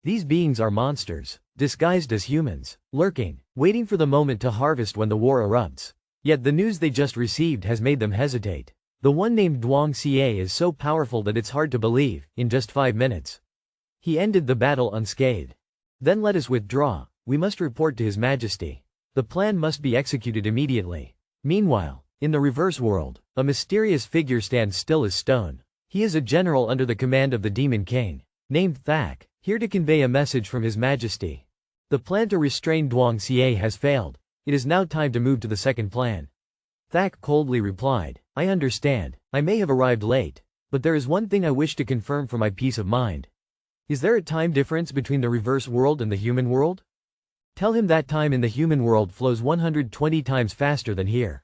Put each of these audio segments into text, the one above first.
These beings are monsters, disguised as humans, lurking, waiting for the moment to harvest when the war erupts. Yet the news they just received has made them hesitate. The one named Zhuang Xiaoran is so powerful that it's hard to believe, in just 5 minutes. He ended the battle unscathed. Then let us withdraw, we must report to His Majesty. The plan must be executed immediately. Meanwhile, in the reverse world, a mysterious figure stands still as stone. He is a general under the command of the Demon King, named Thak, here to convey a message from His Majesty. The plan to restrain Zhuang Xiaoran has failed. It is now time to move to the second plan. Thak coldly replied, I understand, I may have arrived late, but there is one thing I wish to confirm for my peace of mind. Is there a time difference between the reverse world and the human world? Tell him that time in the human world flows 120 times faster than here.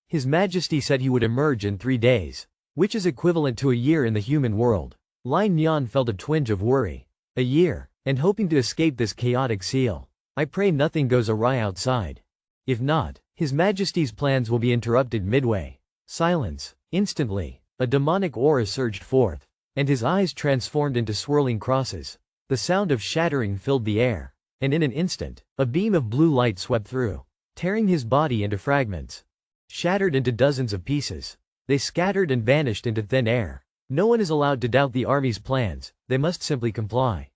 His Majesty said he would emerge in 3 days, which is equivalent to a year in the human world. Lin Yan felt a twinge of worry. A year, and hoping to escape this chaotic seal. I pray nothing goes awry outside. If not, His Majesty's plans will be interrupted midway. Silence. Instantly, a demonic aura surged forth, and his eyes transformed into swirling crosses. The sound of shattering filled the air, and in an instant, a beam of blue light swept through, tearing his body into fragments. Shattered into dozens of pieces, they scattered and vanished into thin air. No one is allowed to doubt the army's plans, they must simply comply.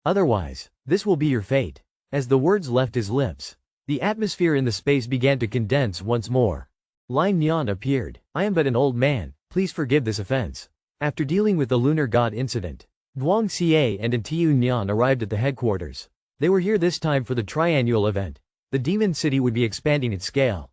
Otherwise, this will be your fate. As the words left his lips, the atmosphere in the space began to condense once more. Lin Yan appeared. I am but an old man, please forgive this offense. After dealing with the lunar god incident, Zhuang Xiaoran and Ntiu Nyan arrived at the headquarters. They were here this time for the triannual event. The demon city would be expanding its scale.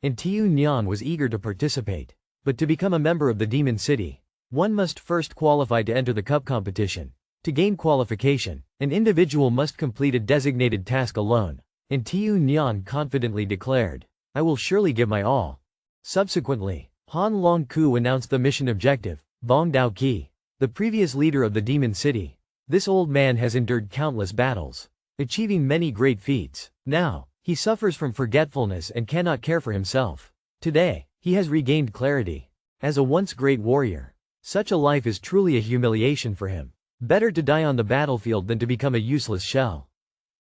Ntiu Nyan was eager to participate. But to become a member of the demon city, one must first qualify to enter the cup competition. To gain qualification, an individual must complete a designated task alone. Ntiu Nyan confidently declared, I will surely give my all. Subsequently, Han Long Ku announced the mission objective, Vong Dao Qi, the previous leader of the demon city. This old man has endured countless battles, achieving many great feats. Now, he suffers from forgetfulness and cannot care for himself. Today, he has regained clarity. As a once great warrior, such a life is truly a humiliation for him. Better to die on the battlefield than to become a useless shell.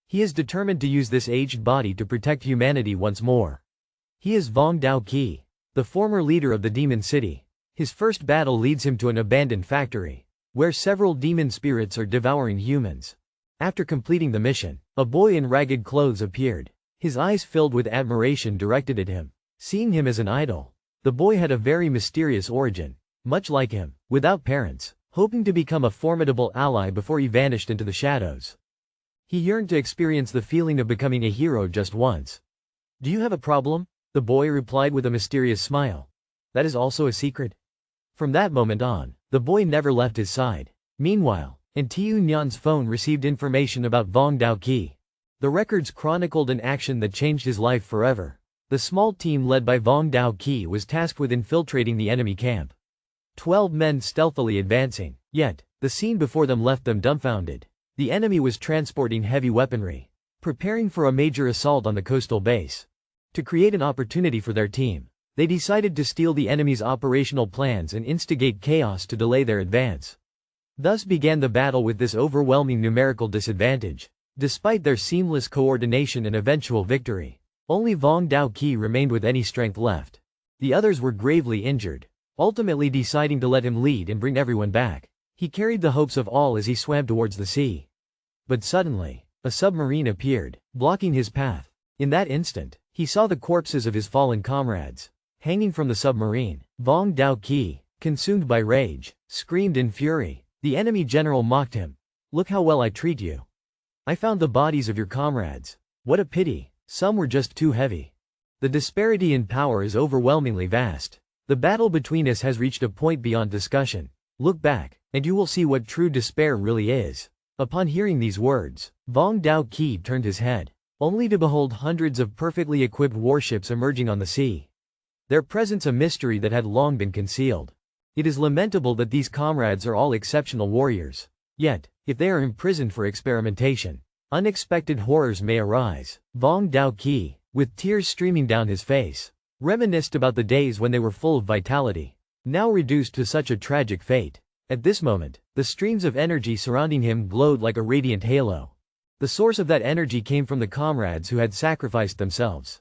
He is determined to use this aged body to protect humanity once more. He is Vong Dao Qi, the former leader of the demon city. His first battle leads him to an abandoned factory, where several demon spirits are devouring humans. After completing the mission, a boy in ragged clothes appeared. His eyes filled with admiration directed at him, seeing him as an idol. The boy had a very mysterious origin, much like him, without parents, hoping to become a formidable ally before he vanished into the shadows. He yearned to experience the feeling of becoming a hero just once. Do you have a problem? The boy replied with a mysterious smile. That is also a secret. From that moment on, the boy never left his side. Meanwhile, Ntiu Nyan's phone received information about Vong Dao Qi. The records chronicled an action that changed his life forever. The small team led by Vong Dao Qi was tasked with infiltrating the enemy camp. 12 men stealthily advancing, yet, the scene before them left them dumbfounded. The enemy was transporting heavy weaponry, preparing for a major assault on the coastal base. To create an opportunity for their team, they decided to steal the enemy's operational plans and instigate chaos to delay their advance. Thus began the battle with this overwhelming numerical disadvantage. Despite their seamless coordination and eventual victory, only Vong Dao Qi remained with any strength left. The others were gravely injured, ultimately deciding to let him lead and bring everyone back. He carried the hopes of all as he swam towards the sea. But suddenly, a submarine appeared, blocking his path. In that instant, he saw the corpses of his fallen comrades, hanging from the submarine. Vong Dao Qi, consumed by rage, screamed in fury. The enemy general mocked him. Look how well I treat you. I found the bodies of your comrades. What a pity, some were just too heavy. The disparity in power is overwhelmingly vast. The battle between us has reached a point beyond discussion. Look back, and you will see what true despair really is. Upon hearing these words, Vong Dao Qi turned his head, only to behold hundreds of perfectly equipped warships emerging on the sea. Their presence a mystery that had long been concealed. It is lamentable that these comrades are all exceptional warriors. Yet, if they are imprisoned for experimentation, unexpected horrors may arise. Vong Dao Qi, with tears streaming down his face, reminisced about the days when they were full of vitality, now reduced to such a tragic fate. At this moment, the streams of energy surrounding him glowed like a radiant halo. The source of that energy came from the comrades who had sacrificed themselves.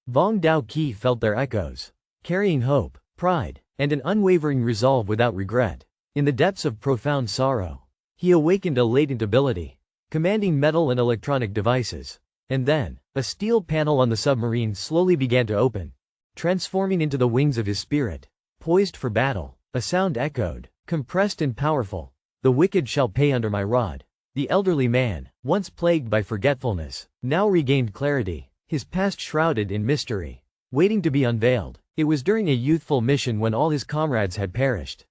Vong Dao Qi felt their echoes, carrying hope, pride, and an unwavering resolve without regret. In the depths of profound sorrow, he awakened a latent ability, commanding metal and electronic devices. And then, a steel panel on the submarine slowly began to open, transforming into the wings of his spirit. Poised for battle, a sound echoed, compressed and powerful. The wicked shall pay under my rod. The elderly man, once plagued by forgetfulness, now regained clarity, his past shrouded in mystery, waiting to be unveiled. It was during a youthful mission when all his comrades had perished.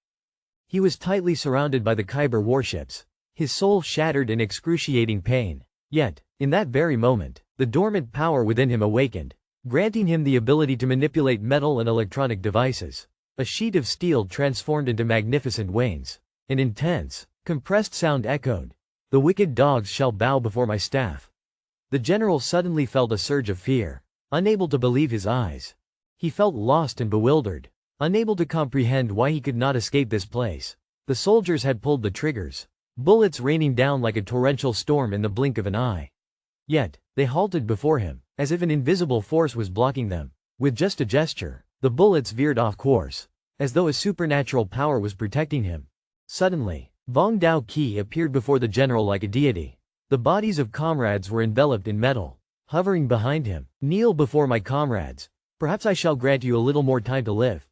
He was tightly surrounded by the Kyber warships, his soul shattered in excruciating pain. Yet, in that very moment, the dormant power within him awakened, granting him the ability to manipulate metal and electronic devices. A sheet of steel transformed into magnificent wings. An intense, compressed sound echoed. The wicked dogs shall bow before my staff. The general suddenly felt a surge of fear, unable to believe his eyes. He felt lost and bewildered, unable to comprehend why he could not escape this place. The soldiers had pulled the triggers, bullets raining down like a torrential storm in the blink of an eye. Yet, they halted before him, as if an invisible force was blocking them. With just a gesture, the bullets veered off course, as though a supernatural power was protecting him. Suddenly, Vong Dao Qi appeared before the general like a deity. The bodies of comrades were enveloped in metal, hovering behind him. Kneel before my comrades. Perhaps I shall grant you a little more time to live.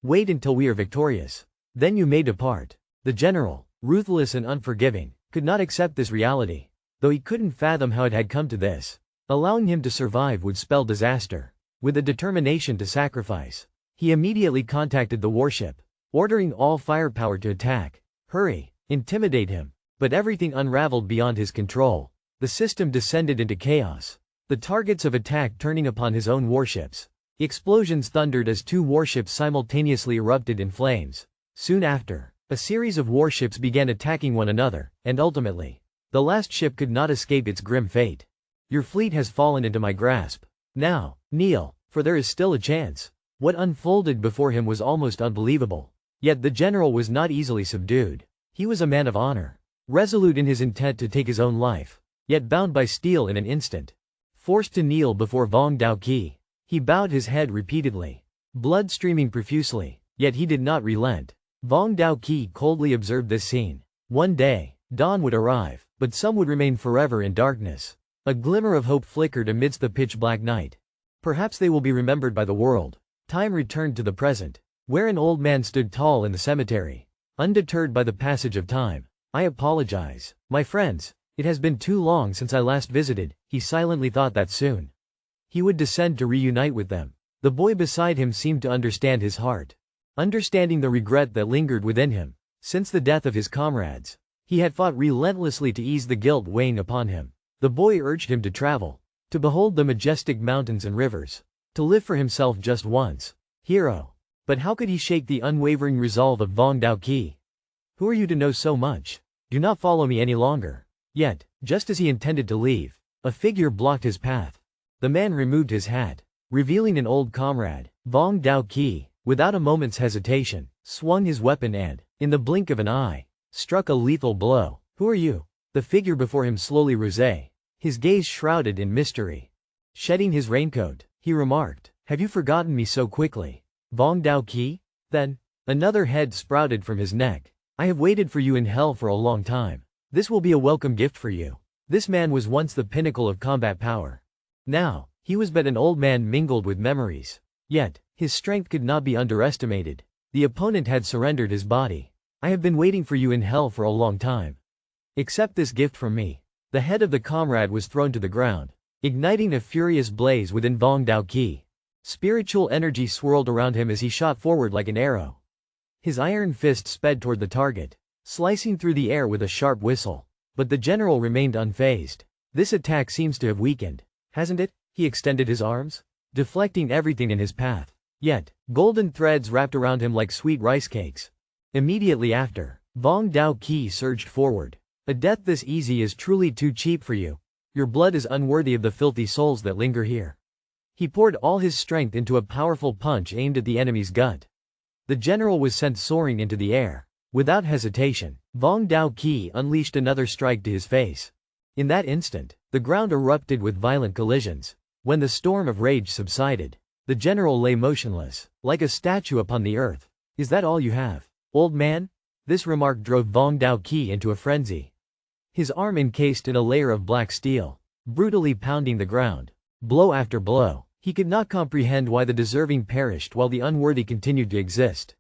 Wait until we are victorious. Then you may depart. The general, ruthless and unforgiving, could not accept this reality, though he couldn't fathom how it had come to this. Allowing him to survive would spell disaster. With a determination to sacrifice, he immediately contacted the warship, ordering all firepower to attack. Hurry, intimidate him. But everything unraveled beyond his control. The system descended into chaos, the targets of attack turning upon his own warships. Explosions thundered as two warships simultaneously erupted in flames. Soon after, a series of warships began attacking one another, and ultimately, the last ship could not escape its grim fate. Your fleet has fallen into my grasp. Now, kneel, for there is still a chance. What unfolded before him was almost unbelievable. Yet the general was not easily subdued. He was a man of honor, resolute in his intent to take his own life, yet bound by steel in an instant. Forced to kneel before Vong Dao Qi, he bowed his head repeatedly, blood streaming profusely, yet he did not relent. Vong Dao Qi coldly observed this scene. One day, dawn would arrive, but some would remain forever in darkness. A glimmer of hope flickered amidst the pitch-black night. Perhaps they will be remembered by the world. Time returned to the present, where an old man stood tall in the cemetery, undeterred by the passage of time. I apologize, my friends, it has been too long since I last visited. He silently thought that soon he would descend to reunite with them. The boy beside him seemed to understand his heart, understanding the regret that lingered within him. Since the death of his comrades, he had fought relentlessly to ease the guilt weighing upon him. The boy urged him to travel, to behold the majestic mountains and rivers, to live for himself just once. Hero. But how could he shake the unwavering resolve of Vong Dao Qi? Who are you to know so much? Do not follow me any longer. Yet, just as he intended to leave, a figure blocked his path. The man removed his hat, revealing an old comrade. Vong Dao Qi, without a moment's hesitation, swung his weapon and, in the blink of an eye, struck a lethal blow. Who are you? The figure before him slowly rose, his gaze shrouded in mystery. Shedding his raincoat, he remarked, "Have you forgotten me so quickly, Vong Dao Qi?" Then, another head sprouted from his neck. "I have waited for you in hell for a long time. This will be a welcome gift for you." This man was once the pinnacle of combat power. Now, he was but an old man mingled with memories. Yet, his strength could not be underestimated. The opponent had surrendered his body. "I have been waiting for you in hell for a long time. Accept this gift from me." The head of the comrade was thrown to the ground, igniting a furious blaze within Vong Dao Qi. Spiritual energy swirled around him as he shot forward like an arrow. His iron fist sped toward the target, slicing through the air with a sharp whistle. But the general remained unfazed. "This attack seems to have weakened, hasn't it?" He extended his arms, deflecting everything in his path. Yet, golden threads wrapped around him like sweet rice cakes. Immediately after, Vong Dao Qi surged forward. "A death this easy is truly too cheap for you. Your blood is unworthy of the filthy souls that linger here." He poured all his strength into a powerful punch aimed at the enemy's gut. The general was sent soaring into the air, Without hesitation, Vong Dao Qi unleashed another strike to his face. In that instant, the ground erupted with violent collisions. When the storm of rage subsided, the general lay motionless, like a statue upon the earth. "Is that all you have, old man?" This remark drove Vong Dao Qi into a frenzy. His arm encased in a layer of black steel, brutally pounding the ground, blow after blow. He could not comprehend why the deserving perished while the unworthy continued to exist.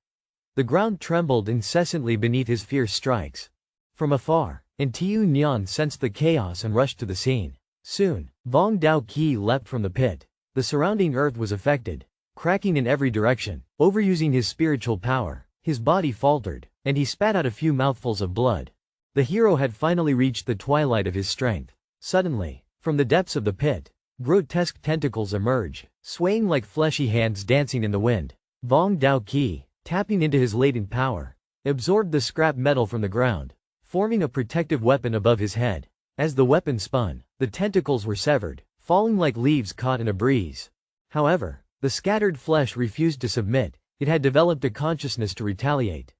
The ground trembled incessantly beneath his fierce strikes. From afar, Tiu Nian sensed the chaos and rushed to the scene. Soon, Vong Dao Qi leapt from the pit. The surrounding earth was affected, cracking in every direction. Overusing his spiritual power, his body faltered, and he spat out a few mouthfuls of blood. The hero had finally reached the twilight of his strength. Suddenly, from the depths of the pit, grotesque tentacles emerged, swaying like fleshy hands dancing in the wind. Vong Dao Qi, tapping into his latent power, absorbed the scrap metal from the ground, forming a protective weapon above his head. As the weapon spun, the tentacles were severed, falling like leaves caught in a breeze. However, the scattered flesh refused to submit. It had developed a consciousness to retaliate.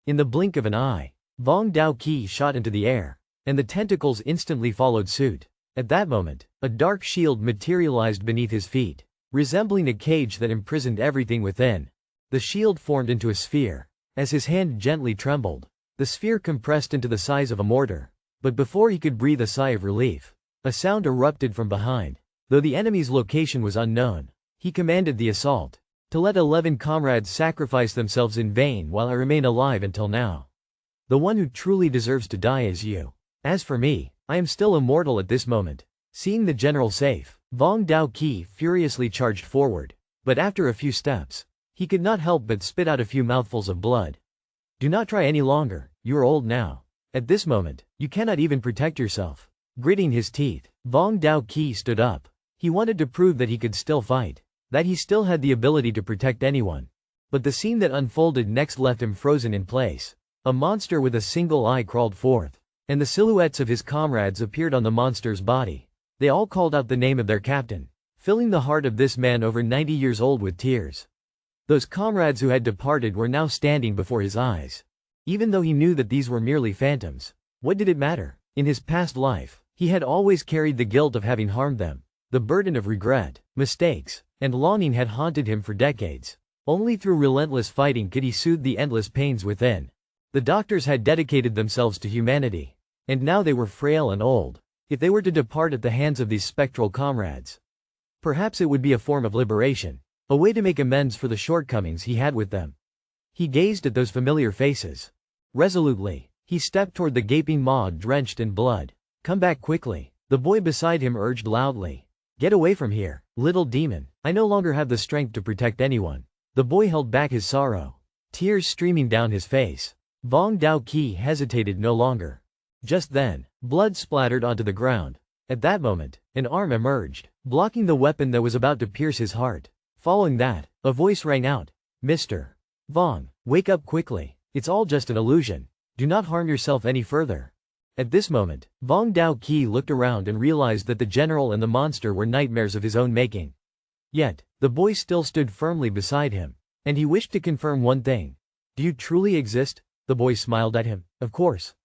In the blink of an eye, Vong Dao Qi shot into the air, and the tentacles instantly followed suit. At that moment, a dark shield materialized beneath his feet, resembling a cage that imprisoned everything within. The shield formed into a sphere. As his hand gently trembled, the sphere compressed into the size of a mortar. But before he could breathe a sigh of relief, a sound erupted from behind. Though the enemy's location was unknown, he commanded the assault. "To let 11 comrades sacrifice themselves in vain while I remain alive until now. The one who truly deserves to die is you. As for me, I am still immortal at this moment." Seeing the general safe, Vong Dao Qi furiously charged forward. But after a few steps, he could not help but spit out a few mouthfuls of blood. "Do not try any longer, you are old now. At this moment, you cannot even protect yourself." Gritting his teeth, Vong Dao Qi stood up. He wanted to prove that he could still fight, that he still had the ability to protect anyone. But the scene that unfolded next left him frozen in place. A monster with a single eye crawled forth, and the silhouettes of his comrades appeared on the monster's body. They all called out the name of their captain, filling the heart of this man over 90 years old with tears. Those comrades who had departed were now standing before his eyes. Even though he knew that these were merely phantoms, what did it matter? In his past life, he had always carried the guilt of having harmed them. The burden of regret, mistakes, and longing had haunted him for decades. Only through relentless fighting could he soothe the endless pains within. The doctors had dedicated themselves to humanity, and now they were frail and old. If they were to depart at the hands of these spectral comrades, perhaps it would be a form of liberation, a way to make amends for the shortcomings he had with them. He gazed at those familiar faces. Resolutely, he stepped toward the gaping maw drenched in blood. "Come back quickly," the boy beside him urged loudly. "Get away from here, little demon. I no longer have the strength to protect anyone." The boy held back his sorrow, tears streaming down his face. Vong Dao Qi hesitated no longer. Just then, blood splattered onto the ground. At that moment, an arm emerged, blocking the weapon that was about to pierce his heart. Following that, a voice rang out. "Mr. Vong, wake up quickly. It's all just an illusion. Do not harm yourself any further." At this moment, Vong Dao Qi looked around and realized that the general and the monster were nightmares of his own making. Yet, the boy still stood firmly beside him, and he wished to confirm one thing. "Do you truly exist?" The boy smiled at him. "Of course.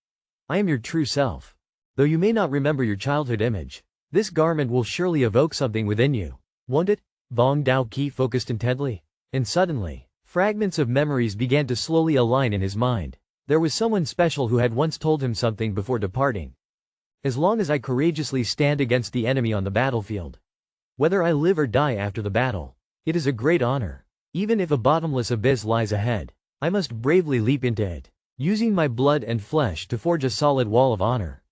I am your true self. Though you may not remember your childhood image, this garment will surely evoke something within you, won't it?" Vong Dao Qi focused intently. And suddenly, fragments of memories began to slowly align in his mind. There was someone special who had once told him something before departing. "As long as I courageously stand against the enemy on the battlefield, whether I live or die after the battle, it is a great honor. Even if a bottomless abyss lies ahead, I must bravely leap into it, using my blood and flesh to forge a solid wall of honor.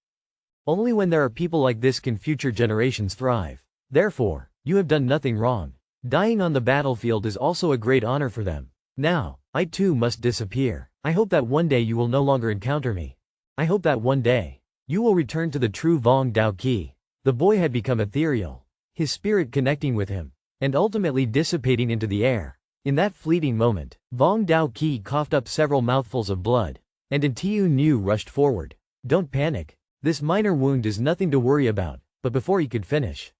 Only when there are people like this can future generations thrive. Therefore, you have done nothing wrong. Dying on the battlefield is also a great honor for them. Now, I too must disappear. I hope that one day you will no longer encounter me. I hope that one day, you will return to the true Vong Dao Qi." The boy had become ethereal, his spirit connecting with him, and ultimately dissipating into the air. In that fleeting moment, Vong Dao Qi coughed up several mouthfuls of blood, and Tiu Niu rushed forward. "Don't panic. This minor wound is nothing to worry about." But before he could finish,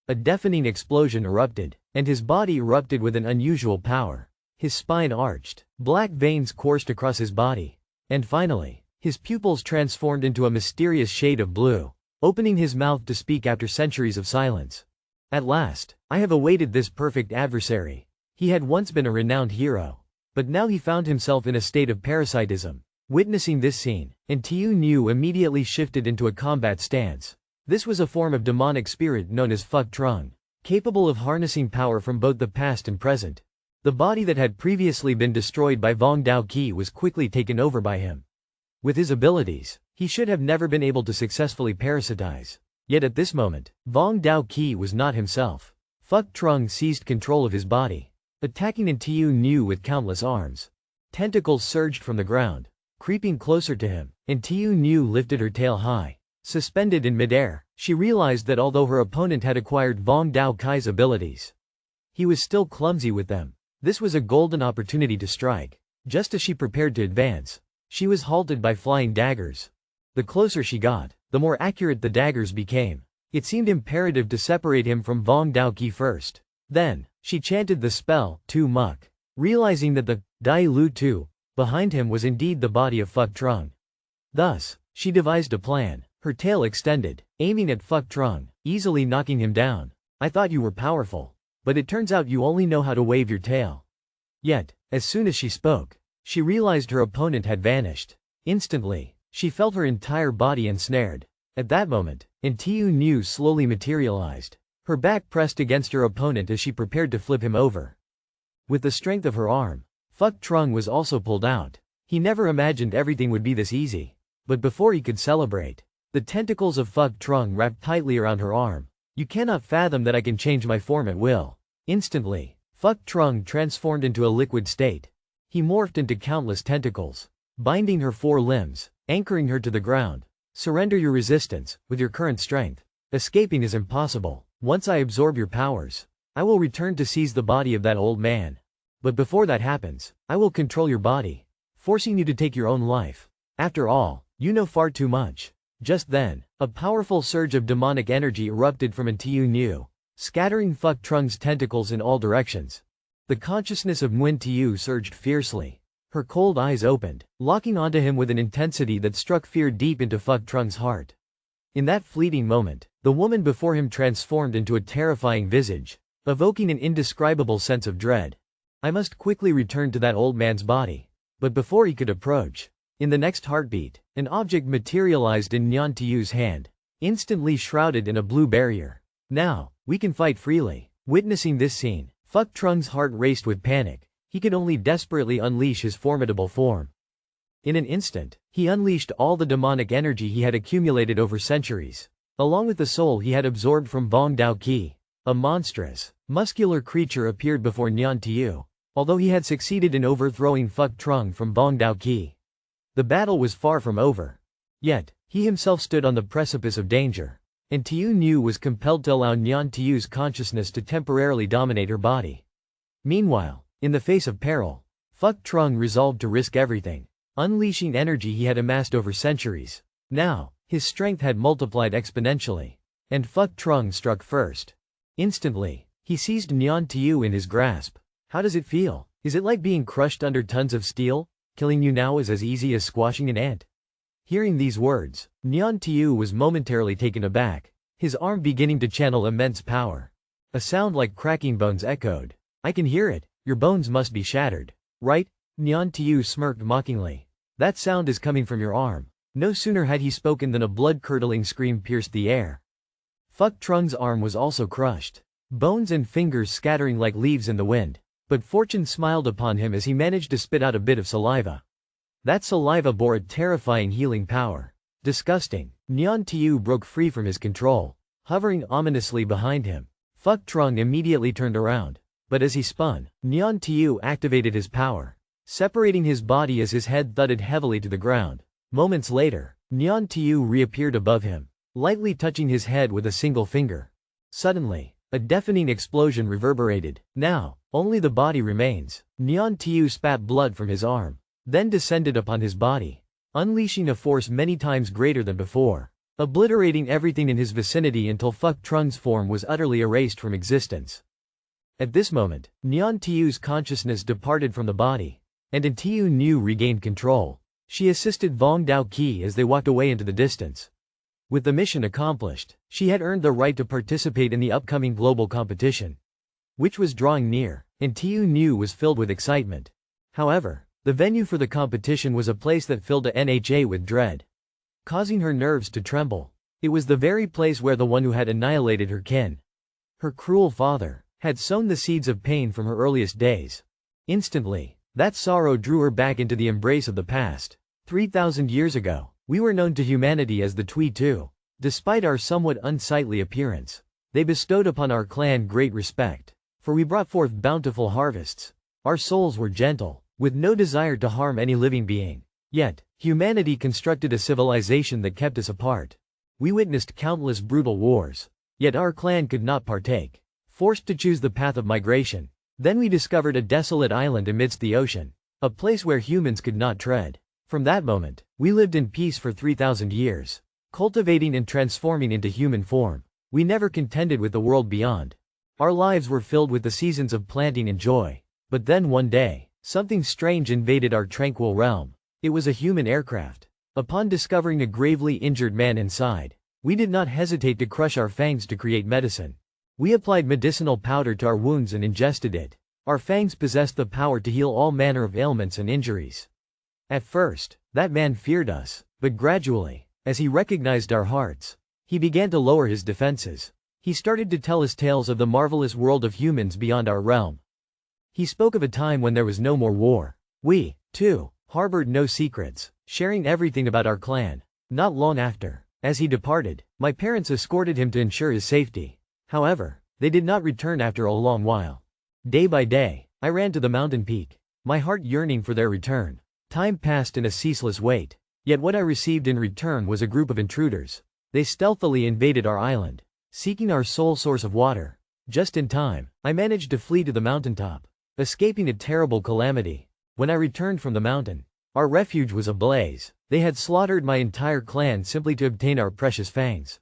a deafening explosion erupted, and his body erupted with an unusual power. His spine arched, black veins coursed across his body, And finally, his pupils transformed into a mysterious shade of blue, opening his mouth to speak after centuries of silence. At last, I have awaited this perfect adversary. He had once been a renowned hero, but now he found himself in a state of parasitism. Witnessing this scene, Tiu Niu immediately shifted into a combat stance. This was a form of demonic spirit known as Fuck Trung, capable of harnessing power from both the past and present. The body that had previously been destroyed by Vong Dao Qi was quickly taken over by him. With his abilities, he should have never been able to successfully parasitize. Yet at this moment, Vong Dao Qi was not himself. Fuck Trung seized control of his body, attacking Tiu Niu with countless arms. Tentacles surged from the ground, creeping closer to him, and Tiu Niu lifted her tail high. Suspended in midair, she realized that although her opponent had acquired Vong Dao Qi's abilities, he was still clumsy with them. This was a golden opportunity to strike. Just as she prepared to advance, she was halted by flying daggers. The closer she got, the more accurate the daggers became. It seemed imperative to separate him from Vong Dao Qi first. Then, she chanted the spell, Tu Muk, realizing that the Dai Lu Tu behind him was indeed the body of Fuck Trung. Thus, she devised a plan. Her tail extended, aiming at Fuck Trung, easily knocking him down. I thought you were powerful, but it turns out you only know how to wave your tail. Yet, as soon as she spoke, she realized her opponent had vanished. Instantly, she felt her entire body ensnared. At that moment, Tiu Niu slowly materialized, her back pressed against her opponent as she prepared to flip him over. With the strength of her arm, Fuck Trung was also pulled out. He never imagined everything would be this easy. But before he could celebrate, the tentacles of Fuck Trung wrapped tightly around her arm. You cannot fathom that I can change my form at will. Instantly, Fuck Trung transformed into a liquid state. He morphed into countless tentacles, binding her 4 limbs, anchoring her to the ground. Surrender your resistance. With your current strength, escaping is impossible. Once I absorb your powers, I will return to seize the body of that old man. But before that happens, I will control your body, forcing you to take your own life. After all, you know far too much. Just then, a powerful surge of demonic energy erupted from Tiu Niu, scattering Fuck Trung's tentacles in all directions. The consciousness of Nguyen Tiu surged fiercely. Her cold eyes opened, locking onto him with an intensity that struck fear deep into Fuck Trung's heart. In that fleeting moment, the woman before him transformed into a terrifying visage, evoking an indescribable sense of dread. I must quickly return to that old man's body. But before he could approach, in the next heartbeat, an object materialized in Nguyen Tiu's hand, instantly shrouded in a blue barrier. Now, we can fight freely. Witnessing this scene, Fuck Trung's heart raced with panic. He could only desperately unleash his formidable form. In an instant, he unleashed all the demonic energy he had accumulated over centuries, along with the soul he had absorbed from Vong Dao Qi. A monstrous, muscular creature appeared before Nguyen Tiu, although he had succeeded in overthrowing Fuck Trung from Vong Dao Qi. The battle was far from over. Yet, he himself stood on the precipice of danger, and Tiu Niu was compelled to allow Nguyen Tiu's consciousness to temporarily dominate her body. Meanwhile, in the face of peril, Fuck Trung resolved to risk everything, unleashing energy he had amassed over centuries. Now, his strength had multiplied exponentially, and Fuck Trung struck first. Instantly, he seized Nguyen Tiu in his grasp. How does it feel? Is it like being crushed under tons of steel? Killing you now is as easy as squashing an ant. Hearing these words, Nguyen Tiu was momentarily taken aback, his arm beginning to channel immense power. A sound like cracking bones echoed. I can hear it. Your bones must be shattered, right? Nguyen Tiu smirked mockingly. That sound is coming from your arm. No sooner had he spoken than a blood-curdling scream pierced the air. Fuck Trung's arm was also crushed, bones and fingers scattering like leaves in the wind. But fortune smiled upon him as he managed to spit out a bit of saliva. That saliva bore a terrifying healing power. Disgusting. Nguyen Tiu broke free from his control, hovering ominously behind him. Fuck Trung immediately turned around, but as he spun, Nguyen Tiu activated his power, separating his body as his head thudded heavily to the ground. Moments later, Nguyen Tiu reappeared above him, lightly touching his head with a single finger. Suddenly, a deafening explosion reverberated. Now, only the body remains. Nguyen Tiu spat blood from his arm, then descended upon his body, unleashing a force many times greater than before, obliterating everything in his vicinity until Fuck Trung's form was utterly erased from existence. At this moment, Nguyen Tiu's consciousness departed from the body, and Tiu Niu regained control. She assisted Vong Dao Qi as they walked away into the distance. With the mission accomplished, she had earned the right to participate in the upcoming global competition, which was drawing near, and Tiu Niu was filled with excitement. However, the venue for the competition was a place that filled Nha with dread, causing her nerves to tremble. It was the very place where the one who had annihilated her kin, her cruel father, had sown the seeds of pain from her earliest days. Instantly, that sorrow drew her back into the embrace of the past. 3,000 years ago, we were known to humanity as the Tui Tu. Despite our somewhat unsightly appearance, they bestowed upon our clan great respect, for we brought forth bountiful harvests. Our souls were gentle, with no desire to harm any living being. Yet, humanity constructed a civilization that kept us apart. We witnessed countless brutal wars, yet our clan could not partake, forced to choose the path of migration. Then we discovered a desolate island amidst the ocean, a place where humans could not tread. From that moment, we lived in peace for 3,000 years, cultivating and transforming into human form. We never contended with the world beyond. Our lives were filled with the seasons of planting and joy. But then one day, something strange invaded our tranquil realm. It was a human aircraft. Upon discovering a gravely injured man inside, we did not hesitate to crush our fangs to create medicine. We applied medicinal powder to our wounds and ingested it. Our fangs possessed the power to heal all manner of ailments and injuries. At first, that man feared us, but gradually, as he recognized our hearts, he began to lower his defenses. He started to tell us tales of the marvelous world of humans beyond our realm. He spoke of a time when there was no more war. We, too, harbored no secrets, sharing everything about our clan. Not long after, as he departed, my parents escorted him to ensure his safety. However, they did not return after a long while. Day by day, I ran to the mountain peak, my heart yearning for their return. Time passed in a ceaseless wait, yet what I received in return was a group of intruders. They stealthily invaded our island, seeking our sole source of water. Just in time, I managed to flee to the mountaintop, escaping a terrible calamity. When I returned from the mountain, our refuge was ablaze. They had slaughtered my entire clan simply to obtain our precious fangs.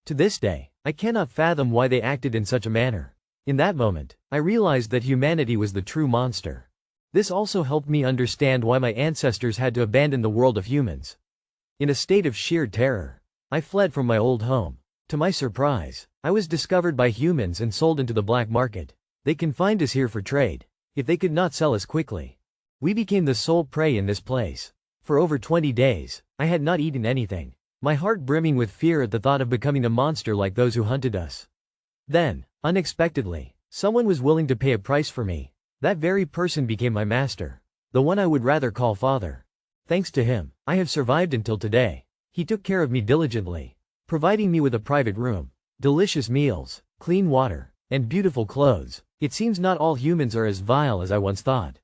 To this day, I cannot fathom why they acted in such a manner. In that moment, I realized that humanity was the true monster. This also helped me understand why my ancestors had to abandon the world of humans. In a state of sheer terror, I fled from my old home. To my surprise, I was discovered by humans and sold into the black market. They confined us here for trade. If they could not sell us quickly, we became the sole prey in this place. For over 20 days, I had not eaten anything, my heart brimming with fear at the thought of becoming a monster like those who hunted us. Then, unexpectedly, someone was willing to pay a price for me. That very person became my master, the one I would rather call father. Thanks to him, I have survived until today. He took care of me diligently, providing me with a private room, delicious meals, clean water, and beautiful clothes. It seems not all humans are as vile as I once thought.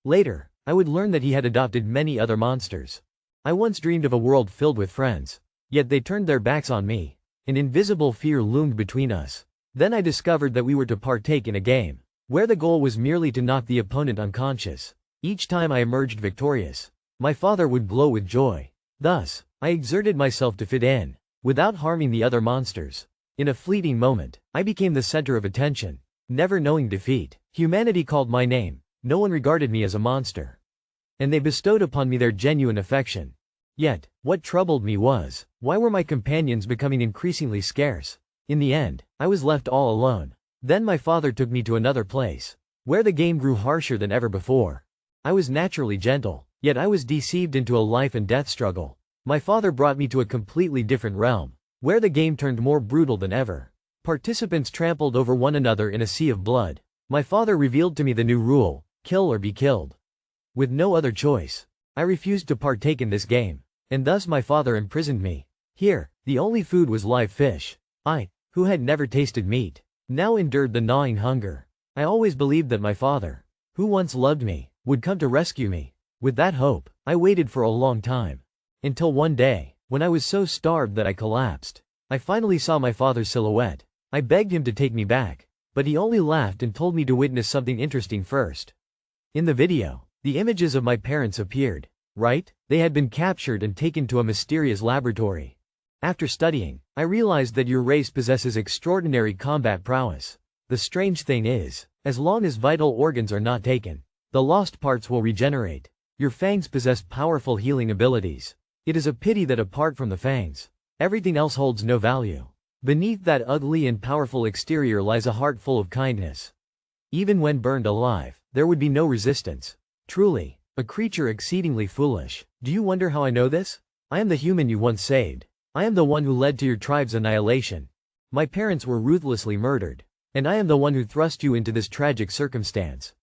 Later, I would learn that he had adopted many other monsters. I once dreamed of a world filled with friends, yet they turned their backs on me. An invisible fear loomed between us. Then I discovered that we were to partake in a game, where the goal was merely to knock the opponent unconscious. Each time I emerged victorious, my father would glow with joy. Thus, I exerted myself to fit in, without harming the other monsters. In a fleeting moment, I became the center of attention. Never knowing defeat, humanity called my name. No one regarded me as a monster, and they bestowed upon me their genuine affection. Yet, what troubled me was, why were my companions becoming increasingly scarce? In the end, I was left all alone. Then my father took me to another place, where the game grew harsher than ever before. I was naturally gentle, yet I was deceived into a life and death struggle. My father brought me to a completely different realm, where the game turned more brutal than ever. Participants trampled over one another in a sea of blood. My father revealed to me the new rule: kill or be killed. With no other choice, I refused to partake in this game, and thus my father imprisoned me. Here, the only food was live fish. I, who had never tasted meat, now endured the gnawing hunger. I always believed that my father, who once loved me, would come to rescue me. With that hope, I waited for a long time. Until one day, when I was so starved that I collapsed, I finally saw my father's silhouette. I begged him to take me back, but he only laughed and told me to witness something interesting first. In the video, the images of my parents appeared, right? They had been captured and taken to a mysterious laboratory. After studying, I realized that your race possesses extraordinary combat prowess. The strange thing is, as long as vital organs are not taken, the lost parts will regenerate. Your fangs possess powerful healing abilities. It is a pity that apart from the fangs, everything else holds no value. Beneath that ugly and powerful exterior lies a heart full of kindness. Even when burned alive, there would be no resistance. Truly, a creature exceedingly foolish. Do you wonder how I know this? I am the human you once saved. I am the one who led to your tribe's annihilation. My parents were ruthlessly murdered. And I am the one who thrust you into this tragic circumstance.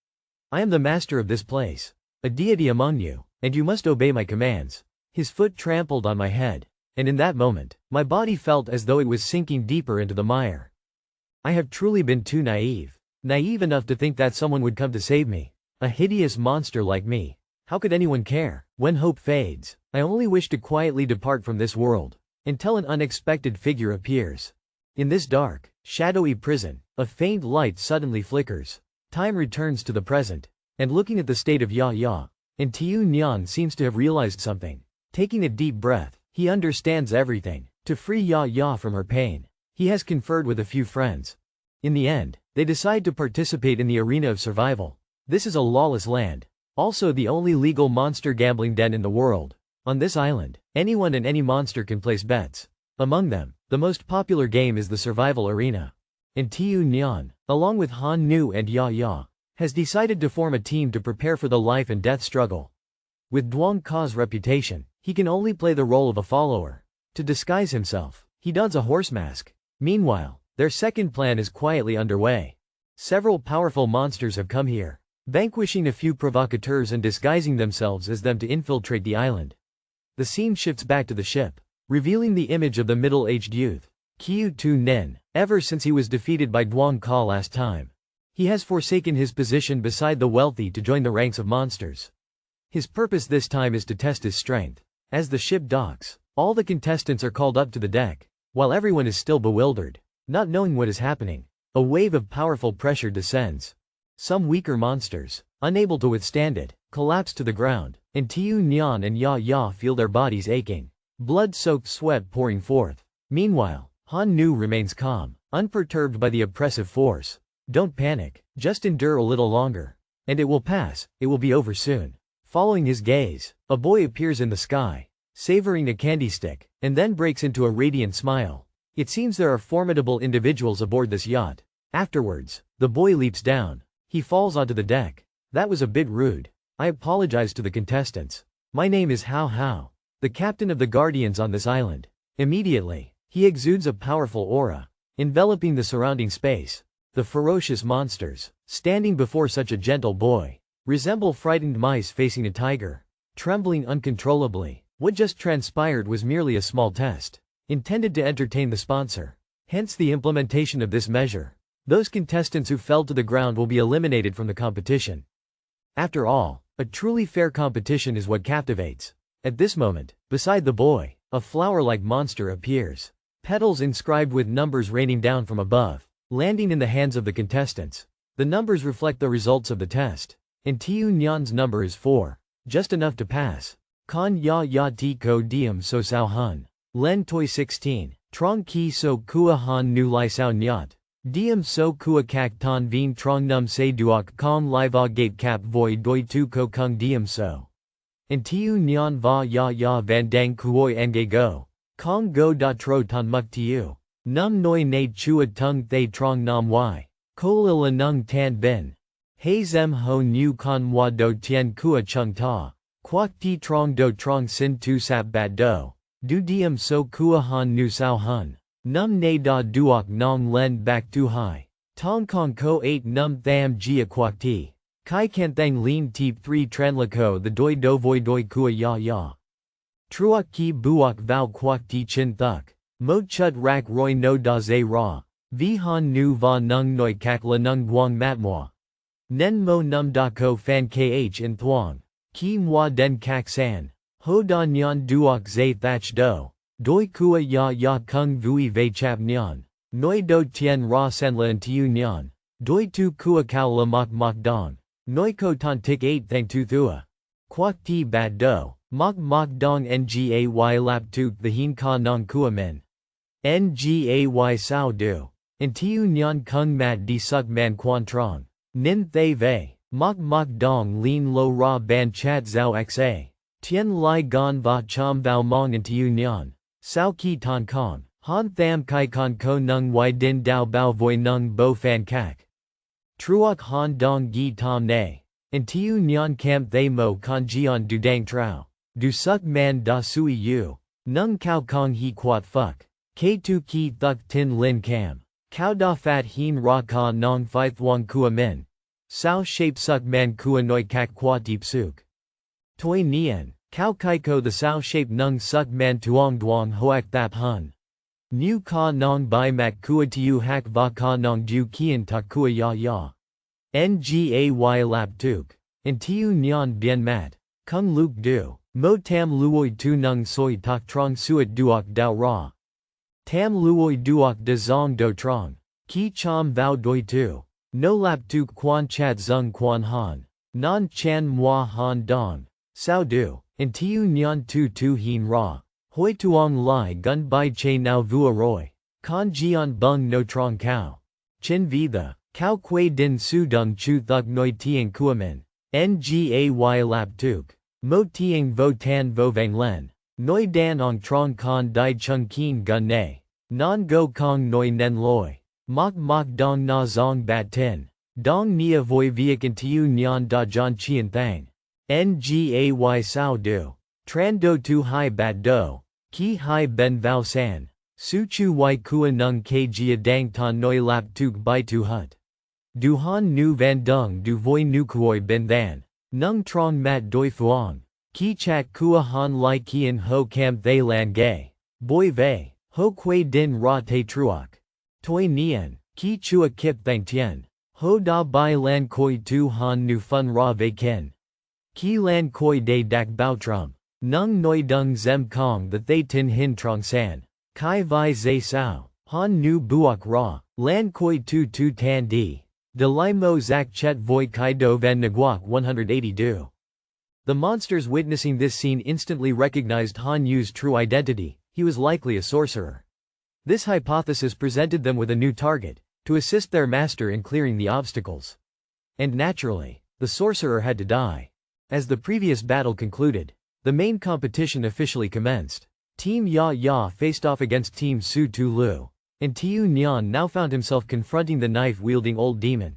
I am the master of this place, a deity among you, and you must obey my commands. His foot trampled on my head, and in that moment, my body felt as though it was sinking deeper into the mire. I have truly been too naive enough to think that someone would come to save me. A hideous monster like me. How could anyone care? When hope fades, I only wish to quietly depart from this world, until an unexpected figure appears. In this dark, shadowy prison, a faint light suddenly flickers. Time returns to the present, and looking at the state of Ya, and Tiu Nyan seems to have realized something. Taking a deep breath, he understands everything. To free Ya from her pain, he has conferred with a few friends. In the end, they decide to participate in the arena of survival. This is a lawless land, also the only legal monster gambling den in the world. On this island, anyone and any monster can place bets. Among them, the most popular game is the survival arena. And Tiu Nyan, along with Han Nu and Ya, has decided to form a team to prepare for the life and death struggle. With Zhuang Xiaoran's reputation, he can only play the role of a follower. To disguise himself, he dons a horse mask. Meanwhile, their second plan is quietly underway. Several powerful monsters have come here, vanquishing a few provocateurs and disguising themselves as them to infiltrate the island. The scene shifts back to the ship, revealing the image of the middle-aged youth, Qiu Tu Nen. Ever since he was defeated by Zhuang Xiaoran last time, he has forsaken his position beside the wealthy to join the ranks of monsters. His purpose this time is to test his strength. As the ship docks, all the contestants are called up to the deck, while everyone is still bewildered, not knowing what is happening. A wave of powerful pressure descends. Some weaker monsters, unable to withstand it, collapse to the ground, and Tiu Nyan and Ya feel their bodies aching, blood-soaked sweat pouring forth. Meanwhile, Han Nu remains calm, unperturbed by the oppressive force. Don't panic, just endure a little longer. And it will pass, it will be over soon. Following his gaze, a boy appears in the sky, savoring a candy stick, and then breaks into a radiant smile. It seems there are formidable individuals aboard this yacht. Afterwards, the boy leaps down. He falls onto the deck. That was a bit rude. I apologize to the contestants. My name is Hao, the captain of the guardians on this island. Immediately, he exudes a powerful aura, enveloping the surrounding space. The ferocious monsters, standing before such a gentle boy, resemble frightened mice facing a tiger, trembling uncontrollably. What just transpired was merely a small test, intended to entertain the sponsor. Hence the implementation of this measure. Those contestants who fell to the ground will be eliminated from the competition. After all, a truly fair competition is what captivates. At this moment, beside the boy, a flower-like monster appears. Petals inscribed with numbers raining down from above, landing in the hands of the contestants. The numbers reflect the results of the test. And Tiu Nyan's number is 4. Just enough to pass. Kan ya ti ko diem so sao hun. Len toi 16. Trong ki so kua han nu lai sao nyat. Diem so kua kak ton vien trong num se duok kong lai va gate cap voi doi tu ko kung diem so. And Tiu Nyan va ya van dang kuoi nge go. Kong go da tro ton muk tiu. Num noi na chua tung thay trong nam y. Kola la nung tan bin. Hay zem ho nu con moi do tien kua chung ta. Quoc ti trong do trong sin tu sap bat do. Du diem so kua han nu sao hun. Num na da duok nong len back tu hai. Tong kong ko 8 num tham gia quoc ti. Kai kan thang lien teep 3 tran la ko the doi do voi doi kua ya. Truok ki buok vau quoc ti chin thuk. Mo chut rak roi no da zay ra. Vi han nu va nung noi kak la nung guang matmoi. Nen mo num da ko fan kh in thuong. Ki moi den kak san. Ho da nyan duok zay thach do. Doi kua ya kung vui vei chap nyan. Noi do tien ra sen la en tiu nyan. Doi tu kua kao la mok dong. Noi ko ton tik 8 thang tu thua. Quoc ti bat do. Mok dong ngay lap tuk the hin ka nong kua min. Ngay sao do. En tiu nyan kung mat di suk man quan trong. Nin thay vei. Mok mok dong lin lo ra ban chat zao xa. Tien lai gon va chom vao mong and tiu nyan. Sao ki ton kong. Han tham kai kon ko nung y din dao bao voi nung bo fan kak. Truok han dong gi tom ne. And tiu nyan camp they mo con jian du dang trao. Du suk man da sui yu. Nung kao kong he quat fuck. K tu ki thuk tin lin cam. Kao da fat heen ra ka nong phi thuong kua min. Sao shape suk man kua noi kak qua deep suk. Toi nien. Kao kai ko the sao shape nung suk man tuong duong hoak thap hun. Nu ka nong bai mak kua tiu hak va ka nong ju kien tak kua ya ya. Ngay lap tuk. And tiu nyan bien mat. Kung luk du. Mo tam luoi tu nung soi tak trong suet duok dao ra. Tam luoi duok de zong do trong. Ki chom vao doi tu. No lap tuk quan chat zung quan han. Non chan moi han dong. Sao du. And tiu nyan tu tu heen ra. Hoi tuong lai gun bai che nao vua roi. Con jian bung no trong cao. Chin vi the. Cao quay din su dung chu thuk noi tieng kuamin. Ngay lap tuk. Mo tieng vo tan vo vang len. Noi dan ong trong con dai chung kien gun ne. Non go kong noi nen loi. Mok mok dong na zong bat tin. Dong nia voi viek and tiu nyan da jan chien thang. Ngay sao du. Tran do tu hai bat do. Ki hai ben vao san. Su chu y kua nung ke jia dang ton noi lap tuk bai tu hut. Du han nu van dung du voi nu kuoi ben than. Nung trong mat doi fuang. Ki chat kua han lai kien ho cam thay lan gay. Boi vei. Ho quay din ra te truok. Toi nien. Ki chua kip thang tien. Ho da bai lan koi tu han nu fun ra vei ken. Ki lan koi de dak bao trum. Nung noi dung zem kong the thay tin hin trong san. Kai vi zay sao. Han nu buok ra. Lan koi tu tu tan di. De lai mo zak chet voi kai do van nguok 180 du. The monsters witnessing this scene instantly recognized Han Yu's true identity. He was likely a sorcerer. This hypothesis presented them with a new target, to assist their master in clearing the obstacles. And naturally, the sorcerer had to die. As the previous battle concluded, the main competition officially commenced. Team Ya Ya faced off against Team Su Tu Lu. And Tiu Nyan now found himself confronting the knife-wielding old demon.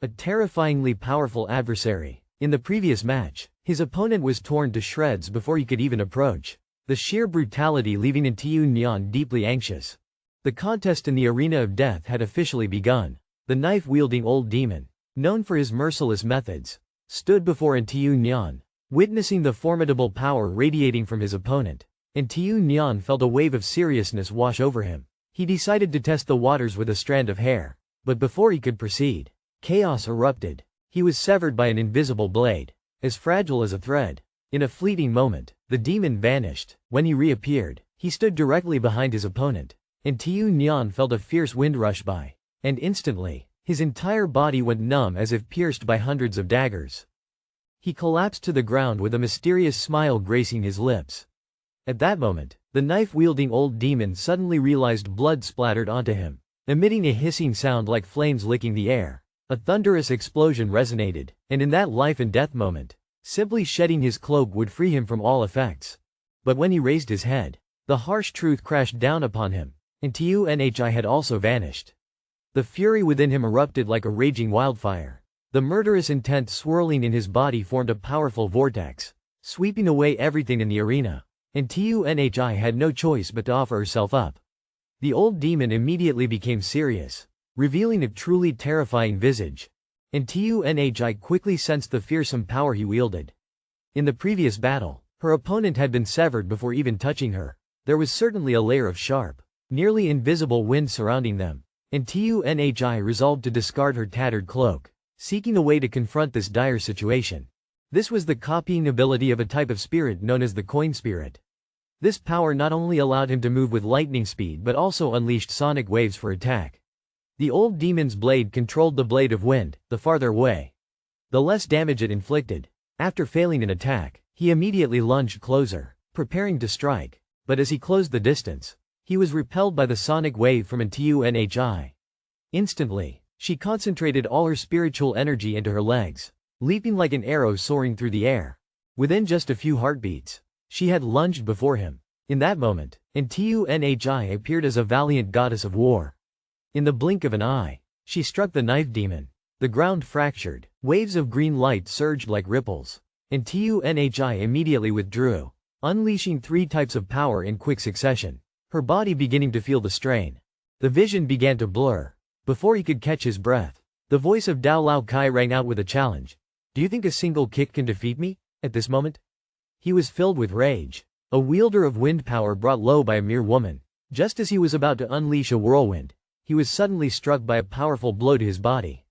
A terrifyingly powerful adversary. In the previous match, his opponent was torn to shreds before he could even approach. The sheer brutality leaving Tiu Nyan deeply anxious. The contest in the arena of death had officially begun. The knife-wielding old demon, known for his merciless methods, stood before Tiu Nyan. Witnessing the formidable power radiating from his opponent, Tiu Nyan felt a wave of seriousness wash over him. He decided to test the waters with a strand of hair. But before he could proceed, chaos erupted. He was severed by an invisible blade, as fragile as a thread. In a fleeting moment, the demon vanished. When he reappeared, he stood directly behind his opponent. Tiu Nyan felt a fierce wind rush by. And instantly, his entire body went numb as if pierced by hundreds of daggers. He collapsed to the ground with a mysterious smile gracing his lips. At that moment, the knife-wielding old demon suddenly realized blood splattered onto him. Emitting a hissing sound like flames licking the air, a thunderous explosion resonated, and in that life-and-death moment, simply shedding his cloak would free him from all effects. But when he raised his head, the harsh truth crashed down upon him, and Tiu Nhi had also vanished. The fury within him erupted like a raging wildfire. The murderous intent swirling in his body formed a powerful vortex, sweeping away everything in the arena. And Tiu Nhi had no choice but to offer herself up. The old demon immediately became serious, revealing a truly terrifying visage. And Tiu Nhi quickly sensed the fearsome power he wielded. In the previous battle, her opponent had been severed before even touching her. There was certainly a layer of sharp, nearly invisible wind surrounding them. And Tiu Nhi resolved to discard her tattered cloak, seeking a way to confront this dire situation. This was the copying ability of a type of spirit known as the coin spirit. This power not only allowed him to move with lightning speed but also unleashed sonic waves for attack. The old demon's blade controlled the blade of wind, the farther away, the less damage it inflicted. After failing an attack, he immediately lunged closer, preparing to strike. But as he closed the distance, he was repelled by the sonic wave from Tiu Nhi. Instantly, she concentrated all her spiritual energy into her legs. leaping like an arrow soaring through the air. Within just a few heartbeats, she had lunged before him. In that moment, Tunhi appeared as a valiant goddess of war. In the blink of an eye, she struck the knife demon. The ground fractured, waves of green light surged like ripples, and Tunhi immediately withdrew, unleashing 3 types of power in quick succession, her body beginning to feel the strain. The vision began to blur. Before he could catch his breath, the voice of Dao Lao Kai rang out with a challenge. Do you think a single kick can defeat me, at this moment? He was filled with rage. A wielder of wind power brought low by a mere woman. Just as he was about to unleash a whirlwind, he was suddenly struck by a powerful blow to his body.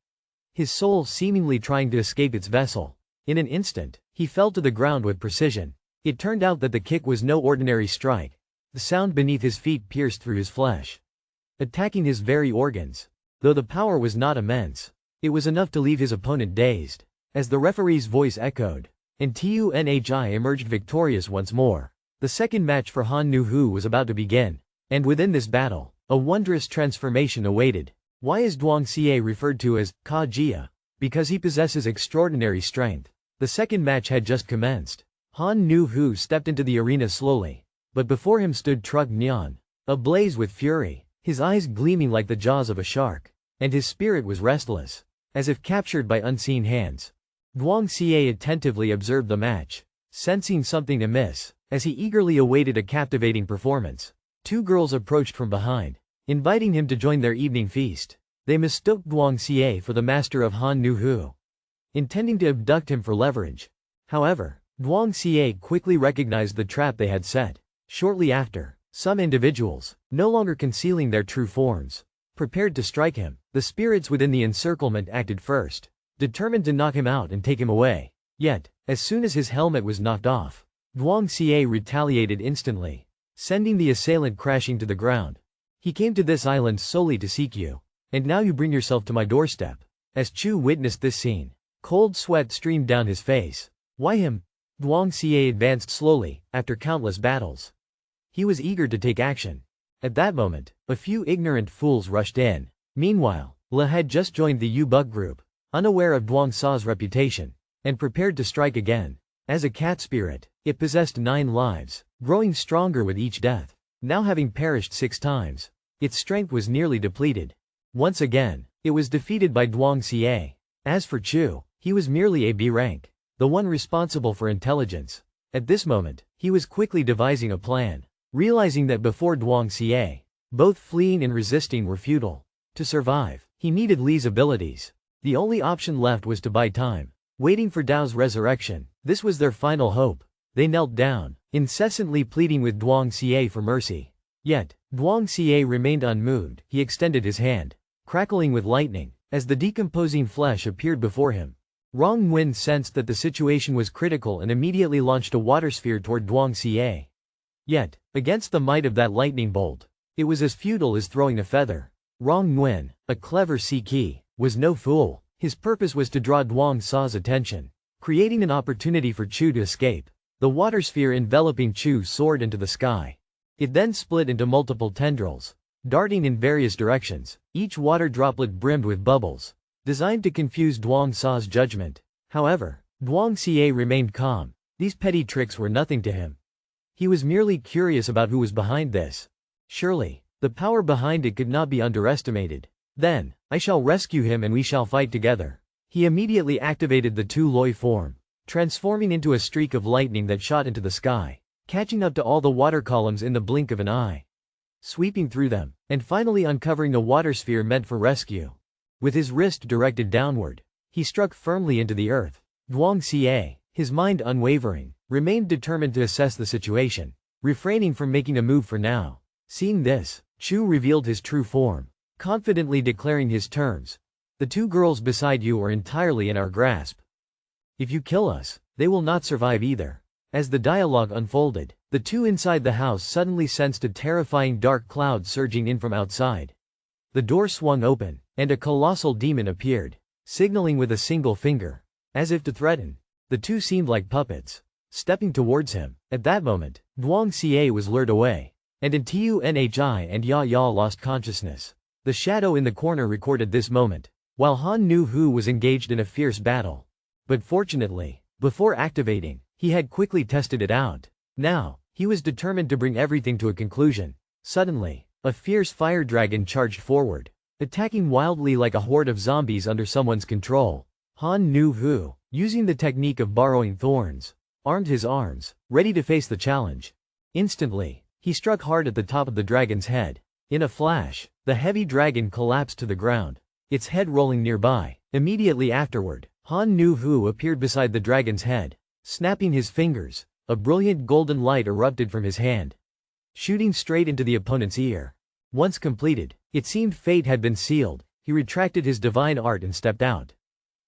His soul seemingly trying to escape its vessel. In an instant, he fell to the ground with precision. It turned out that the kick was no ordinary strike. The sound beneath his feet pierced through his flesh, attacking his very organs. Though the power was not immense, it was enough to leave his opponent dazed. As the referee's voice echoed, and Tunhi emerged victorious once more. The second match for Han Nu-hu was about to begin, and within this battle, a wondrous transformation awaited. Why is Zhuang Xiaoran referred to as Ka Jia? Because he possesses extraordinary strength. The second match had just commenced. Han Nu-hu stepped into the arena slowly, but before him stood Truk Nyan, ablaze with fury, his eyes gleaming like the jaws of a shark, and his spirit was restless, as if captured by unseen hands. Zhuang Xiaoran attentively observed the match, sensing something amiss, as he eagerly awaited a captivating performance. 2 girls approached from behind, inviting him to join their evening feast. They mistook Zhuang Xiaoran for the master of Han Nu-hu, intending to abduct him for leverage. However, Zhuang Xiaoran quickly recognized the trap they had set. Shortly after, some individuals, no longer concealing their true forms, prepared to strike him. The spirits within the encirclement acted first, determined to knock him out and take him away. Yet, as soon as his helmet was knocked off, Zhuang Xiaoran retaliated instantly, sending the assailant crashing to the ground. He came to this island solely to seek you, and now you bring yourself to my doorstep. As Chu witnessed this scene, cold sweat streamed down his face. Why him? Zhuang Xiaoran advanced slowly, after countless battles. He was eager to take action. At that moment, a few ignorant fools rushed in. Meanwhile, Le had just joined the U-Buck group, unaware of Zhuang Sa's reputation, and prepared to strike again. As a cat spirit, it possessed 9 lives, growing stronger with each death. Now having perished 6 times, its strength was nearly depleted. Once again, it was defeated by Zhuang Xiaoran. As for Chu, he was merely a B rank, the one responsible for intelligence. At this moment, he was quickly devising a plan, realizing that before Zhuang Xiaoran, both fleeing and resisting were futile. To survive, he needed Li's abilities. The only option left was to buy time, waiting for Dao's resurrection. This was their final hope. They knelt down, incessantly pleading with Zhuang Xiaoran for mercy. Yet, Zhuang Xiaoran remained unmoved. He extended his hand, crackling with lightning, as the decomposing flesh appeared before him. Rong Nguyen sensed that the situation was critical and immediately launched a water sphere toward Zhuang Xiaoran. Yet, against the might of that lightning bolt, it was as futile as throwing a feather. Rong Nguyen, a clever Sikhi, was no fool. His purpose was to draw Zhuang Sa's attention, creating an opportunity for Chu to escape. The water sphere enveloping Chu soared into the sky. It then split into multiple tendrils, darting in various directions. Each water droplet brimmed with bubbles, designed to confuse Zhuang Sa's judgment. However, Zhuang Xiaoran remained calm. These petty tricks were nothing to him. He was merely curious about who was behind this. Surely, the power behind it could not be underestimated. Then, I shall rescue him and we shall fight together. He immediately activated the Tu Loi form, transforming into a streak of lightning that shot into the sky, catching up to all the water columns in the blink of an eye, sweeping through them, and finally uncovering a water sphere meant for rescue. With his wrist directed downward, he struck firmly into the earth. Zhuang Xiaoran, his mind unwavering, remained determined to assess the situation, refraining from making a move for now. Seeing this, Chu revealed his true form, confidently declaring his terms. The 2 girls beside you are entirely in our grasp. If you kill us, they will not survive either. As the dialogue unfolded, the 2 inside the house suddenly sensed a terrifying dark cloud surging in from outside. The door swung open, and a colossal demon appeared, signaling with a single finger, as if to threaten. The 2 seemed like puppets, stepping towards him. At that moment, Zhuang Xiaoran was lured away, and Tunhi and Ya lost consciousness. The shadow in the corner recorded this moment. While Han Nu-hu was engaged in a fierce battle, But fortunately, before activating, he had quickly tested it out. Now, he was determined to bring everything to a conclusion. Suddenly, a fierce fire dragon charged forward, attacking wildly like a horde of zombies under someone's control. Han Nu-hu, using the technique of borrowing thorns, armed his arms, ready to face the challenge. Instantly, he struck hard at the top of the dragon's head. In a flash, the heavy dragon collapsed to the ground, its head rolling nearby. Immediately afterward, Han Nu-hu appeared beside the dragon's head. Snapping his fingers, a brilliant golden light erupted from his hand, shooting straight into the opponent's ear. Once completed, it seemed fate had been sealed. He retracted his divine art and stepped out.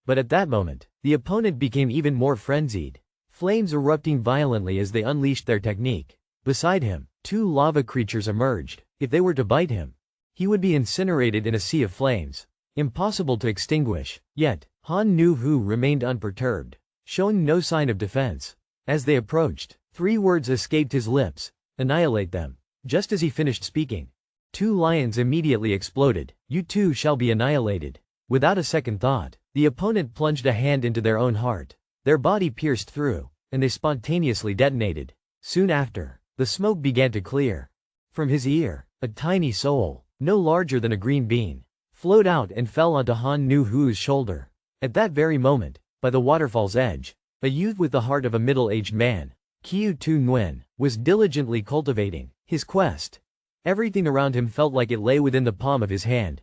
But at that moment, the opponent became even more frenzied, flames erupting violently as they unleashed their technique. Beside him, two lava creatures emerged. If they were to bite him, he would be incinerated in a sea of flames, impossible to extinguish. Yet, Han Nu-hu remained unperturbed, showing no sign of defense. As they approached, 3 words escaped his lips: annihilate them. Just as he finished speaking, 2 lions immediately exploded. You too shall be annihilated. Without a second thought, the opponent plunged a hand into their own heart. Their body pierced through, and they spontaneously detonated. Soon after, the smoke began to clear. From his ear, a tiny soul, no larger than a green bean, flowed out and fell onto Han Nu-hu's shoulder. At that very moment, by the waterfall's edge, a youth with the heart of a middle-aged man, Qiu Tu Nguyen, was diligently cultivating his quest. Everything around him felt like it lay within the palm of his hand.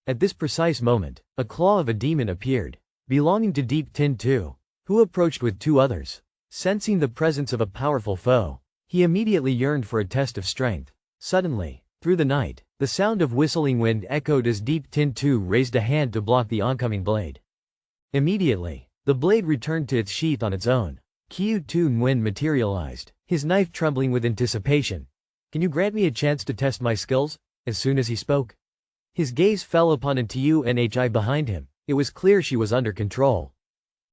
At this precise moment, a claw of a demon appeared, belonging to Deep Tin Tu, who approached with 2 others. Sensing the presence of a powerful foe, he immediately yearned for a test of strength. Suddenly, through the night, the sound of whistling wind echoed as Deep Tin Tu raised a hand to block the oncoming blade. Immediately, the blade returned to its sheath on its own. Qiu Tu Nguyen materialized, his knife trembling with anticipation. Can you grant me a chance to test my skills? As soon as he spoke, his gaze fell upon an Tunhi behind him. It was clear she was under control.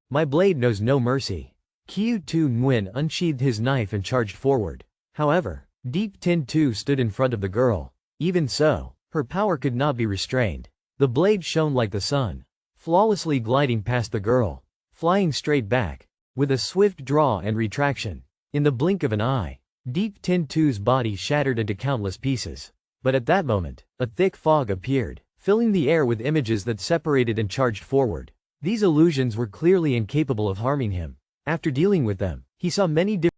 My blade knows no mercy. Qiu Tu Nguyen unsheathed his knife and charged forward. However, Deep Tin Tu stood in front of the girl. Even so, her power could not be restrained. The blade shone like the sun, flawlessly gliding past the girl, flying straight back, with a swift draw and retraction. In the blink of an eye, Deep Tin Tu's body shattered into countless pieces. But at that moment, a thick fog appeared, filling the air with images that separated and charged forward. These illusions were clearly incapable of harming him. After dealing with them, he saw many different